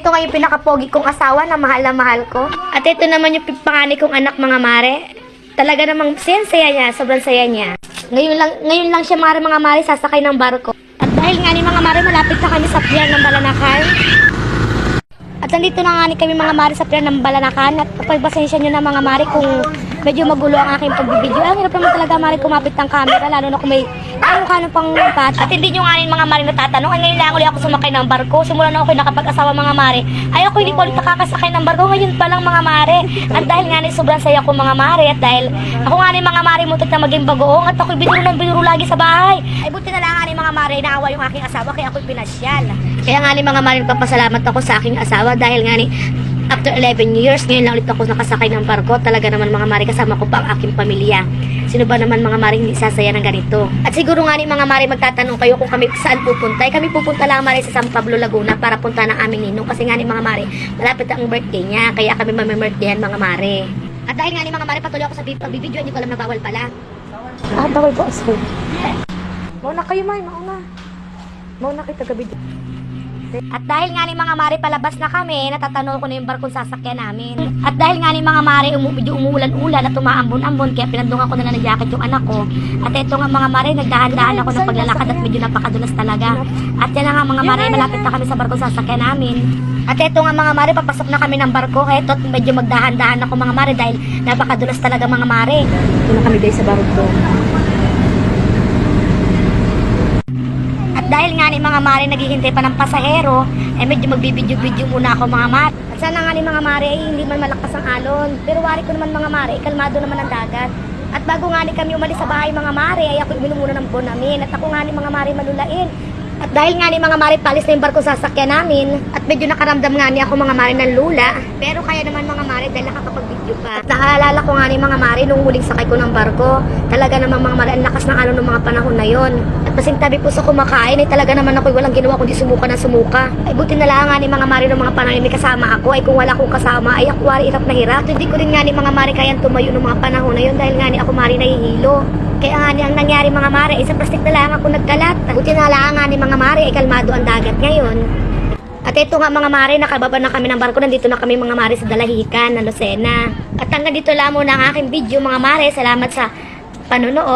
ito nga yung pinakapogi kong asawa na mahal ko. At ito naman yung panganay kong anak, mga mare. Talaga namang saya niya, sobrang saya niya. Ngayon lang siya mga mare sasakay ng barko. At dahil nga ni mga mare, malapit na kami sa pier ng Balanakan. At nandito na nga ni kami mga mare sa pier ng Balanakan. At pagpasensya nyo na mga mare kung medyo magulo ang aking pagbibideo. Ang hirap naman talaga mare kumapit ng camera, lalo na kung may ka pang pat. At hindi nyo nga rin mga mare natatanong, ay ngayon lang ulit ako sumakay ng barko. Simula na ako nakapag-asawa mga mare. Ay ako hindi po ulit nakakasakay ng barko. Ngayon pa lang mga mare. At dahil nga rin sobrang saya ko mga mare. At dahil ako nga rin mga mare mutot na maging bagoong. At ako'y binuro ng binuro lagi sa bahay. Ay buti na lang nga rin mga mare, naawa yung aking asawa kaya ako'y pinasyal. Kaya nga rin mga mare, nagpapasalamat ako sa aking asawa dahil nga rin after 11 years, ngayon lang ulit ako nakasakay ng barko. Talaga naman mga mare, kasama ko pa ang aking pamilya. Sino ba naman mga mare hindi sasaya ng ganito? At siguro nga ni mga mare magtatanong kayo kung kami saan pupunta. Ay kami pupunta lang mare sa San Pablo, Laguna para punta ng aming ninong. Kasi nga ni mga mare, malapit ang birthday niya. Kaya kami mamimirthdayan mga mare. At dahil nga ni mga mare, patuloy ako sa pagbibidyo. Hindi ko alam na bawal pala. Bawal po. Sorry. Mauna kayo may, mauna. Mauna kayo taga-video. At dahil nga ni mga mare, palabas na kami, natatanong ko na yung barkong sasakyan namin. At dahil nga ni mga mare, medyo umuulan-ulan at umaambon-ambon, kaya pinandungan ko na ng jacket yung anak ko. At ito nga mga mare, nagdahan-dahan ako ng paglalakad at medyo napakadulas talaga. At yan nga mga mare, malapit na kami sa barkong sasakyan namin. At ito nga mga mare, papasok na kami ng barko. Kaya ito, medyo magdahan-dahan ako mga mare dahil napakadulas talaga mga mare. Ito na kami guys sa barko. Dahil nga ni mga mare naghihintay pa ng pasahero, medyo magbibidyo-video muna ako mga mare. At sana nga ni mga mare ay hindi man malakas ang alon. Pero wari ko naman mga mare, kalmado naman ang dagat. At bago nga ni kami umalis sa bahay mga mare, ay ako uminom muna ng bonamin. At ako nga ni mga mare malulain. At dahil nga ni mga mare palis na yung barko sasakyan namin, at medyo nakaramdam nga ni ako mga mare ng lula. Pero kaya naman mga mare dahil nakakapag-video pa. At naalala ko nga ni mga mare nung huling sakay ko ng barko. Talaga namang mga mare, ang lakas ng alon ng mga panahon na yon. At pasing tabi po sa kumakain, ay talaga naman ako'y walang ginawa kundi sumuka na sumuka. Ay buti na lang nga ni mga mare ng mga panahon may kasama ako. Ay kung wala akong kasama, ay ako wari hirap na hirap. At hindi ko rin nga ni mga mare kayang tumayo ng mga panahon na yon dahil nga ni ako mare nahihilo. Kaya nga ni ang nangyari mga mare, isang plastic na lang ako nagkalat. Buti na lang nga ni mga mare, ay kalmado ang dagat ngayon. At ito nga mga mare, nakababa na kami ng barko. Nandito na kami mga mare sa Dalahican na Lucena. At hanggang dito lang muna ang aking video mga mare. Salamat sa panonood.